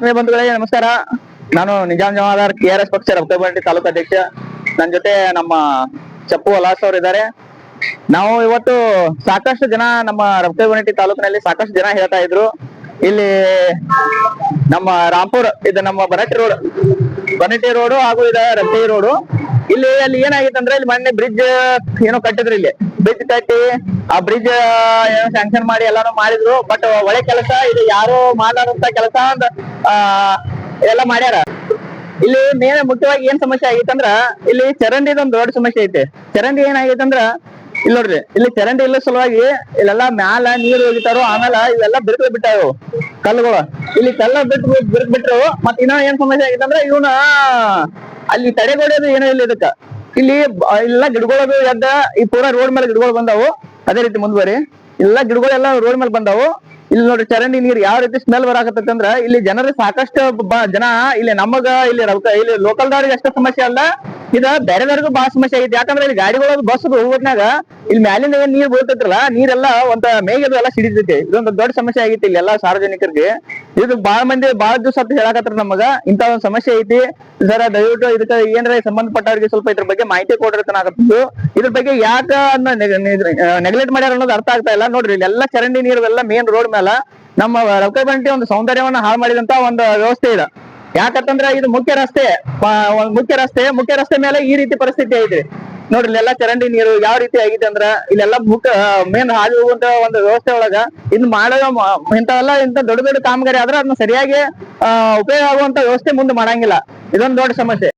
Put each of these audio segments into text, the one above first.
ಆತ್ಮೀಯ ಬಂಧುಗಳಿಗೆ ನಮಸ್ಕಾರ. ನಾನು ನಿಜಾಮ್ ಜಮಾದಾರ್ KRS ಪಕ್ಷ ರಕ್ತಬಂಡಿ ತಾಲೂಕು ಅಧ್ಯಕ್ಷ. ನನ್ನ ಜೊತೆ ನಮ್ಮ ಚಪ್ಪು ಹಲಾಸ್ ಅವರು ಇದ್ದಾರೆ. ನಾವು ಇವತ್ತು ಸಾಕಷ್ಟು ಜನ ನಮ್ಮ ರಕ್ತಬಂಡಿ ತಾಲೂಕಿನಲ್ಲಿ ಸಾಕಷ್ಟು ಜನ ಹೇಳ್ತಾ ಇದ್ರು, ಇಲ್ಲಿ ನಮ್ಮ ರಾಂಪುರ್ ಇದು ನಮ್ಮ ಬನಟಿ ರೋಡ್ ಹಾಗೂ ಇದ ರಸ್ತೆ ರೋಡು ಅಲ್ಲಿ ಏನಾಗಿತ್ತು ಅಂದ್ರೆ ಇಲ್ಲಿ ಮೊನ್ನೆ ಬ್ರಿಡ್ಜ್ ಏನೋ ಕಟ್ಟಿದ್ರು. ಇಲ್ಲಿ ಬ್ರಿಡ್ಜ್ ಕಟ್ಟಿ ಆ ಬ್ರಿಡ್ಜ್ ಏನೋ ಸ್ಯಾಂಕ್ಷನ್ ಮಾಡಿ ಎಲ್ಲಾನು ಮಾಡಿದ್ರು. ಬಟ್ ಒಳ್ಳೆ ಕೆಲಸ ಇದು ಯಾರು ಮಾಡಾರಂತ ಕೆಲಸ ಎಲ್ಲ ಮಾಡ್ಯಾರ. ಇಲ್ಲಿ ಮೇನ್ ಮುಖ್ಯವಾಗಿ ಏನ್ ಸಮಸ್ಯೆ ಆಗಿತ್ತಂದ್ರ ಇಲ್ಲಿ ಚರಂಡಿದ ಒಂದು ದೊಡ್ಡ ಸಮಸ್ಯೆ ಐತೆ. ಚರಂಡಿ ಏನಾಗೈತಂದ್ರ ಇಲ್ಲಿ ನೋಡ್ರಿ, ಇಲ್ಲಿ ಚರಂಡಿ ಇಲ್ಲ ಸಲುವಾಗಿ ಇಲ್ಲೆಲ್ಲಾ ಮ್ಯಾಲ ನೀರು ಹೋಗಿತಾರೋ, ಆಮೇಲೆ ಇವೆಲ್ಲ ಬಿರುಕು ಬಿಟ್ಟಾವು ಕಲ್ಲುಗಳು. ಇಲ್ಲಿ ಕಲ್ಲ ಬಿಟ್ರು. ಮತ್ ಇನ್ನೂ ಏನ್ ಸಮಸ್ಯೆ ಆಗಿತ್ತಂದ್ರ ಇವನ ಅಲ್ಲಿ ತಡೆಗೋಡೆದು ಏನೋ ಇಲ್ಲ ಇದಕ್ಕ. ಇಲ್ಲಿ ಎಲ್ಲ ಗಿಡಗಳದು ಎದ್ದ ಈ ಪೂರಾ ರೋಡ್ ಮೇಲೆ ಗಿಡಗಳು ಬಂದಾವು. ಅದೇ ರೀತಿ ಮುಂದುವರಿ ಎಲ್ಲ ಗಿಡಗಳೆಲ್ಲ ರೋಡ್ ಮೇಲೆ ಬಂದಾವು. ಇಲ್ಲಿ ನೋಡ್ರಿ ಚರಂಡಿ ನೀರ್ ಯಾವ ರೀತಿ ಸ್ಮೆಲ್ ಬರಾಕತ್ತೈತಿ ಅಂದ್ರ ಇಲ್ಲಿ ಜನರು ಸಾಕಷ್ಟು ಜನ ಇಲ್ಲಿ ನಮಗ ಇಲ್ಲಿ ಲೋಕಲ್ದವ್ರಿಗೆ ಅಷ್ಟ ಸಮಸ್ಯೆ ಅಲ್ಲ, ಇದ ಬೇರೆದವ್ರಿಗೂ ಬಹಳ ಸಮಸ್ಯೆ ಆಗೈತಿ. ಯಾಕಂದ್ರೆ ಇಲ್ಲಿ ಗಾಡಿಗಳು ಬಸ್ ಹೋಗೋದ್ನಾಗ ಇಲ್ಲಿ ಮ್ಯಾಲಿಂದ ಏನ್ ನೀರ್ ಬೀಳ್ತೈತ್ರಲ್ಲ, ನೀರೆಲ್ಲ ಒಂದ ಮೇಘದು ಎಲ್ಲ ಸಿಡಿತೈತಿ. ಇದೊಂದು ದೊಡ್ಡ ಸಮಸ್ಯೆ ಆಗೈತಿ ಇಲ್ಲಿ ಎಲ್ಲಾ ಸಾರ್ವಜನಿಕರಿಗೆ. ಇದು ಬಹಳ ದಿವಸ ಅಂತ ಹೇಳಕತ್ರ ನಮಗ ಇಂತ ಒಂದ್ ಸಮಸ್ಯೆ ಐತಿ ಸರ್. ದಯವಿಟ್ಟು ಇದಕ್ಕೆ ಏನಾರ ಸಂಬಂಧಪಟ್ಟವ್ರಿಗೆ ಸ್ವಲ್ಪ ಇದ್ರ ಬಗ್ಗೆ ಮಾಹಿತಿ ಕೊಡಿರ್ತನಾಗತ್ತಿದ್ದು. ಇದ್ರ ಬಗ್ಗೆ ಯಾಕ ನೆಗ್ಲೆಕ್ಟ್ ಮಾಡ್ಯಾರ ಅನ್ನೋದು ಅರ್ಥ ಆಗ್ತಾ ಇಲ್ಲ. ನೋಡ್ರಿ ಇಲ್ಲಿ ಎಲ್ಲಾ ಚರಂಡಿ ನೀರು ಎಲ್ಲ ಮೇನ್ ರೋಡ್ ಮೇಲೆ ನಮ್ಮ ರಕ್ತಬಂಟಿ ಒಂದು ಸೌಂದರ್ಯವನ್ನ ಹಾಳು ಮಾಡಿದಂತ ಒಂದು ವ್ಯವಸ್ಥೆ ಇದೆ. ಯಾಕಂತಂದ್ರ ಇದು ಮುಖ್ಯ ರಸ್ತೆ ಮೇಲೆ ಈ ರೀತಿ ಪರಿಸ್ಥಿತಿ ಐತಿ. ನೋಡ್ರಿ ಇಲ್ಲೆಲ್ಲಾ ಚರಂಡಿ ನೀರು ಯಾವ ರೀತಿ ಆಗಿದೆ ಅಂದ್ರ ಇಲ್ಲೆಲ್ಲಾ ಮೇನ್ ಹಾದಿ ಹೋಗುವಂತ ಒಂದು ವ್ಯವಸ್ಥೆ ಒಳಗ ಇದ್ ಮಾಡೋ ಇಂತ ದೊಡ್ಡ ಕಾಮಗಾರಿ ಆದ್ರೆ ಅದನ್ನ ಸರಿಯಾಗಿ ಉಪಯೋಗ ಆಗುವಂತ ವ್ಯವಸ್ಥೆ ಮುಂದೆ ಮಾಡಂಗಿಲ್ಲ. ಇದೊಂದು ದೊಡ್ಡ ಸಮಸ್ಯೆ.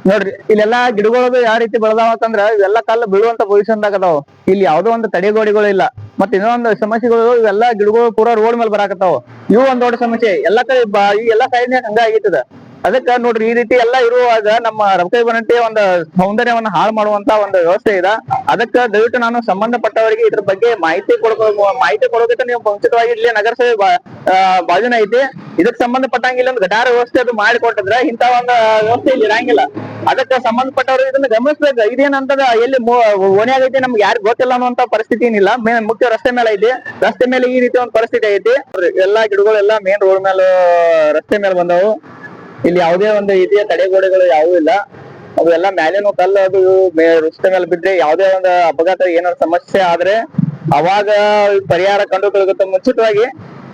ನೋಡ್ರಿ ಇಲ್ಲೆಲ್ಲಾ ಗಿಡಗಳದು ಯಾವ ರೀತಿ ಬೆಳೆದಾವ ಅಂತಂದ್ರ ಇವೆಲ್ಲಾ ಕಲ್ಲು ಬೀಳುವಂತ ಪೊಸಿಷನ್ ದಾಗ ಅದಾವ. ಇಲ್ಲಿ ಯಾವ್ದೋ ಒಂದು ತಡೆಗೋಡೆಗಳು ಇಲ್ಲ. ಮತ್ತೆ ಇನ್ನೊಂದು ಸಮಸ್ಯೆಗಳು ಇವೆಲ್ಲಾ ಗಿಡಗಳು ಪೂರಾ ರೋಡ್ ಮೇಲೆ ಬರಾಕತ್ತಾವ. ಇವು ಒಂದ್ ದೊಡ್ಡ ಸಮಸ್ಯೆ. ಎಲ್ಲಾ ಕಡೆ ಈ ಎಲ್ಲಾ ಸೈಡ್ನ್ಯಾಗ ಹಂಗ ಆಗೈತದ. ಅದಕ್ಕ ನೋಡ್ರಿ ಈ ರೀತಿ ಎಲ್ಲಾ ಇರುವಾಗ ನಮ್ಮ ರಕ್ತಬಂಟಿ ಒಂದು ಸೌಂದರ್ಯವನ್ನ ಹಾಳು ಮಾಡುವಂತ ಒಂದು ವ್ಯವಸ್ಥೆ ಇದೆ. ಅದಕ್ಕ ದಯವಿಟ್ಟು ನಾನು ಸಂಬಂಧಪಟ್ಟವರಿಗೆ ಇದ್ರ ಬಗ್ಗೆ ಮಾಹಿತಿ ಕೊಡೋದಕ್ಕೆ ನೀವು ಮುಂಚಿತವಾಗಿ ಇಲ್ಲಿ ನಗರಸಭೆ ಬಾಜುನ ಐತಿ. ಇದಕ್ ಸಂಬಂಧಪಟ್ಟಂಗೆ ಇಲ್ಲೊಂದು ಗಟಾರ ವ್ಯವಸ್ಥೆ ಅದು ಮಾಡಿಕೊಟ್ಟಿದ್ರೆ ಇಂತ ಒಂದು ವ್ಯವಸ್ಥೆ ಇಲ್ಲಿ ಇರಂಗಿಲ್ಲ. ಅದಕ್ಕೆ ಸಂಬಂಧಪಟ್ಟವರು ಇದನ್ನ ಗಮನಿಸ್ಬೇಕು. ಇದೇನಂತದ ಎಲ್ಲಿ ಓಣಿ ಆಗೈತಿ ನಮ್ಗೆ ಯಾರು ಗೊತ್ತಿಲ್ಲ ಅನ್ನುವಂತ ಪರಿಸ್ಥಿತಿ ಏನಿಲ್ಲ. ಮುಖ್ಯ ರಸ್ತೆ ಮೇಲೆ ಐತಿ. ರಸ್ತೆ ಮೇಲೆ ಈ ರೀತಿ ಒಂದು ಪರಿಸ್ಥಿತಿ ಐತಿ. ಎಲ್ಲಾ ಗಿಡಗಳೆಲ್ಲ ಮೇನ್ ರೋಡ್ ಮೇಲೆ ರಸ್ತೆ ಮೇಲೆ ಬಂದವು. ಇಲ್ಲಿ ಯಾವುದೇ ಒಂದು ರೀತಿಯ ತಡೆಗೋಡೆಗಳು ಯಾವೂ ಇಲ್ಲ. ಅವೆಲ್ಲ ಮ್ಯಾಲಿನ ಕಲ್ಲು ಅದು ರಸ್ತೆ ಮೇಲೆ ಬಿದ್ರೆ ಯಾವುದೇ ಒಂದು ಅಪಘಾತ ಏನಾದ್ರು ಸಮಸ್ಯೆ ಆದ್ರೆ ಅವಾಗ ಪರಿಹಾರ ಕಂಡುಕೊಳ್ಳುತ್ತೆ. ಮುಂಚಿತವಾಗಿ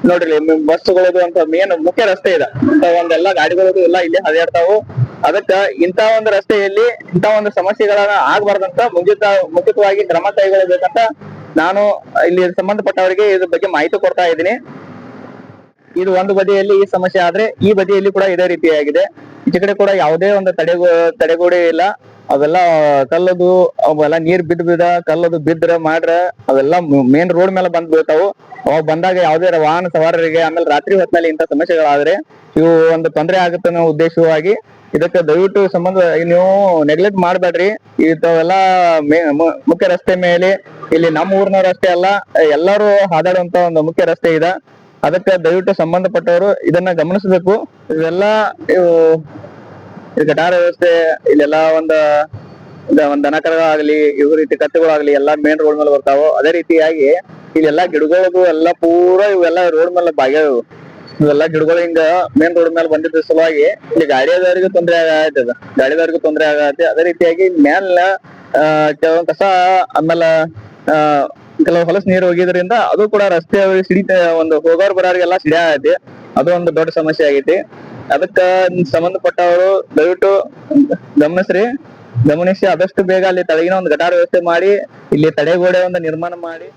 ನೋಡ್ರಿ ಬಸ್ಗಳದು ಅಂತ ಮೇನ್ ಮುಖ್ಯ ರಸ್ತೆ ಇದೆ. ಒಂದೆಲ್ಲ ಗಾಡಿಗಳದು ಎಲ್ಲ ಇಲ್ಲಿ ಹರಿಯಾಡ್ತಾವು. ಅದಕ್ಕ ಇಂತ ಒಂದು ರಸ್ತೆಯಲ್ಲಿ ಇಂತ ಒಂದು ಸಮಸ್ಯೆಗಳನ್ನ ಆಗ್ಬಾರ್ದಂತ ಮುಂಚಿತವಾಗಿ ಕ್ರಮ ಕೈಗೊಳ್ಳಬೇಕಂತ ನಾನು ಇಲ್ಲಿ ಸಂಬಂಧಪಟ್ಟವರಿಗೆ ಇದ್ರ ಬಗ್ಗೆ ಮಾಹಿತಿ ಕೊಡ್ತಾ ಇದ್ದೀನಿ. ಇದು ಒಂದು ಬದಿಯಲ್ಲಿ ಈ ಸಮಸ್ಯೆ ಆದ್ರೆ ಈ ಬದಿಯಲ್ಲಿ ಕೂಡ ಇದೇ ರೀತಿಯಾಗಿದೆ. ಈಚೆ ಕಡೆ ಕೂಡ ಯಾವುದೇ ಒಂದು ತಡೆಗೋಡೆ ಇಲ್ಲ. ಅವೆಲ್ಲ ಕಲ್ಲದು ಅವೆಲ್ಲ ನೀರ್ ಬಿದ್ದ ಕಲ್ಲದು ಬಿದ್ರ ಮಾಡ್ರ ಅವೆಲ್ಲ ಮೇನ್ ರೋಡ್ ಮೇಲೆ ಬಂದ್ ಬೀಳ್ತಾವು. ಅವಾಗ ಬಂದಾಗ ಯಾವುದೇ ವಾಹನ ಸವಾರರಿಗೆ ಆಮೇಲೆ ರಾತ್ರಿ ಹೊತ್ತಿನಲ್ಲಿ ಇಂತ ಸಮಸ್ಯೆಗಳಾದ್ರೆ ಇವು ಒಂದು ತೊಂದರೆ ಆಗುತ್ತೆ ಅನ್ನೋ ಉದ್ದೇಶವಾಗಿ ಇದಕ್ಕೆ ದಯವಿಟ್ಟು ನೀವು ನೆಗ್ಲೆಕ್ಟ್ ಮಾಡ್ಬೇಡ್ರಿ. ಇಂಥವೆಲ್ಲ ಮುಖ್ಯ ರಸ್ತೆ ಮೇಲೆ ಇಲ್ಲಿ ನಮ್ಮ ಊರಿನವ್ರು ಅಷ್ಟೇ ಅಲ್ಲ, ಎಲ್ಲರೂ ಹಾದಾಡುವಂತ ಒಂದು ಮುಖ್ಯ ರಸ್ತೆ ಇದೆ. ಅದಕ್ಕೆ ದಯವಿಟ್ಟು ಸಂಬಂಧಪಟ್ಟವರು ಇದನ್ನ ಗಮನಿಸಬೇಕು. ಇವೆಲ್ಲ ಗಟಾರ ವ್ಯವಸ್ಥೆ ಇಲ್ಲೆಲ್ಲ ಒಂದ್ ದನಕರಗಳಾಗ್ಲಿ ಇವ್ ರೀತಿ ಕತ್ತೆಗಳಾಗ್ಲಿ ಎಲ್ಲಾ ಮೇನ್ ರೋಡ್ ಮೇಲೆ ಬರ್ತಾವ. ಅದೇ ರೀತಿಯಾಗಿ ಇಲ್ಲೆಲ್ಲಾ ಗಿಡಗಳದು ಎಲ್ಲಾ ಪೂರಾ ಇವೆಲ್ಲ ರೋಡ್ ಮೇಲೆ ಬಾಗ್ಯಾವ. ಇವೆಲ್ಲಾ ಗಿಡಗಳು ಹಿಂಗ ಮೇನ್ ರೋಡ್ ಮೇಲೆ ಬಂದಿದ್ದ ಸಲುವಾಗಿ ಇಲ್ಲಿ ಗಾಡಿದವರಿಗೂ ತೊಂದರೆ ಆಗತ್ತೆ. ಅದೇ ರೀತಿಯಾಗಿ ಮೇಲ ಕೆಲವೊಂದ್ ಕಸ ಆಮೇಲೆ ಕೆಲವು ಹೊಲಸ್ ನೀರು ಹೋಗಿದ್ರಿಂದ ಅದು ಕೂಡ ರಸ್ತೆ ಒಂದು ಹೋಗೋರ್ ಬರೋರಿಗೆಲ್ಲ ಸಿಡಿಯಾಗೈತಿ. ಅದು ಒಂದು ದೊಡ್ಡ ಸಮಸ್ಯೆ ಆಗೈತಿ. ಅದಕ್ಕ ಸಂಬಂಧಪಟ್ಟವರು ದಯವಿಟ್ಟು ಗಮನಿಸಿ ಆದಷ್ಟು ಬೇಗ ಅಲ್ಲಿ ತಳಗಿನ ಒಂದು ಗಟಾರ ವ್ಯವಸ್ಥೆ ಮಾಡಿ ಇಲ್ಲಿ ತಡೆಗೋಡೆ ಒಂದು ನಿರ್ಮಾಣ ಮಾಡಿ.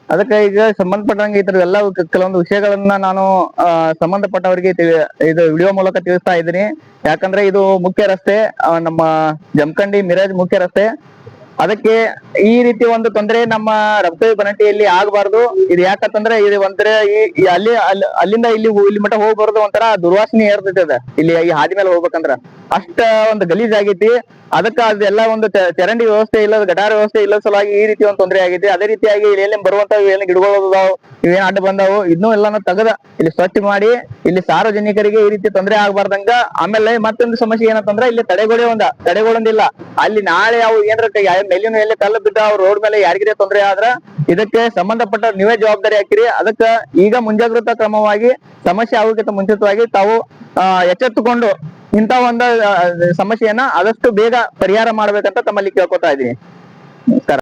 ಅದಕ್ಕೆ ಈಗ ಸಂಬಂಧಪಟ್ಟಂಗೆ ಇತರ ಎಲ್ಲ ಕೆಲವೊಂದು ವಿಷಯಗಳನ್ನ ನಾನು ಸಂಬಂಧಪಟ್ಟವರಿಗೆ ಇದು ವಿಡಿಯೋ ಮೂಲಕ ತಿಳಿಸ್ತಾ ಇದ್ದೀನಿ. ಯಾಕಂದ್ರೆ ಇದು ಮುಖ್ಯ ರಸ್ತೆ, ನಮ್ಮ ಜಮಖಂಡಿ ಮಿರಜ್ ಮುಖ್ಯ ರಸ್ತೆ. ಅದಕ್ಕೆ ಈ ರೀತಿ ಒಂದು ತೊಂದರೆ ನಮ್ಮ ರಕ್ತಬಂಟಿಯಲ್ಲಿ ಆಗಬಾರ್ದು. ಇದು ಯಾಕಂತಂದ್ರೆ ಇದು ಒಂಥರ ಅಲ್ಲಿಂದ ಇಲ್ಲಿ ಮಟ್ಟ ಹೋಗ್ಬಾರ್ದು, ಒಂಥರ ದುರ್ವಾಸನೆ ಏರ್ತೈತೆ ಇಲ್ಲಿ ಈ ಹಾದಿ ಮೇಲೆ ಹೋಗ್ಬೇಕಂದ್ರ ಅಷ್ಟ ಒಂದು ಗಲೀಜ್ ಆಗೈತಿ. ಅದಕ್ಕ ಅದೆಲ್ಲ ಒಂದು ಚರಂಡಿ ವ್ಯವಸ್ಥೆ ಇಲ್ಲದ ಗಟಾರ ವ್ಯವಸ್ಥೆ ಇಲ್ಲದ ಸಲುವಾಗಿ ಈ ರೀತಿ ಒಂದು ತೊಂದರೆ ಆಗೈತಿ. ಅದೇ ರೀತಿಯಾಗಿ ಇಲ್ಲಿ ಬರುವಂತ ಏನು ಗಿಡಗಳು ಇವೇನ್ ಅಡ್ಡ ಬಂದಾವು ಇದನ್ನೂ ಎಲ್ಲಾನು ತೆಗೆದ ಇಲ್ಲಿ ಸ್ವಚ್ಛ ಮಾಡಿ ಇಲ್ಲಿ ಸಾರ್ವಜನಿಕರಿಗೆ ಈ ರೀತಿ ತೊಂದರೆ ಆಗ್ಬಾರ್ದಂಗ. ಆಮೇಲೆ ಮತ್ತೊಂದು ಸಮಸ್ಯೆ ಏನಂತಂದ್ರೆ ಇಲ್ಲಿ ತಡೆಗೋಡೊಂದಿಲ್ಲ. ಅಲ್ಲಿ ನಾಳೆ ಅವು ಏನಾರ ಮೇಲಿನ ಎಲ್ಲಿ ಕಲ್ಲು ಬಿದ್ದ ರೋಡ್ ಮೇಲೆ ಯಾರಿಗಿದೆ ತೊಂದರೆ ಆದ್ರ ಇದಕ್ಕೆ ಸಂಬಂಧಪಟ್ಟ ನೀವೇ ಜವಾಬ್ದಾರಿ ಹಾಕಿರಿ. ಅದಕ್ಕ ಈಗ ಮುಂಜಾಗ್ರತಾ ಕ್ರಮವಾಗಿ ಸಮಸ್ಯೆ ಆಗೋಕ್ಕಿಂತ ಮುಂಚಿತವಾಗಿ ತಾವು ಎಚ್ಚೆತ್ತುಕೊಂಡು ಇಂತ ಒಂದು ಸಮಸ್ಯೆಯನ್ನ ಆದಷ್ಟು ಬೇಗ ಪರಿಹಾರ ಮಾಡ್ಬೇಕಂತ ತಮ್ಮಲ್ಲಿ ಕೇಳ್ಕೊತಾ ಇದೀನಿ. ನಮಸ್ಕಾರ.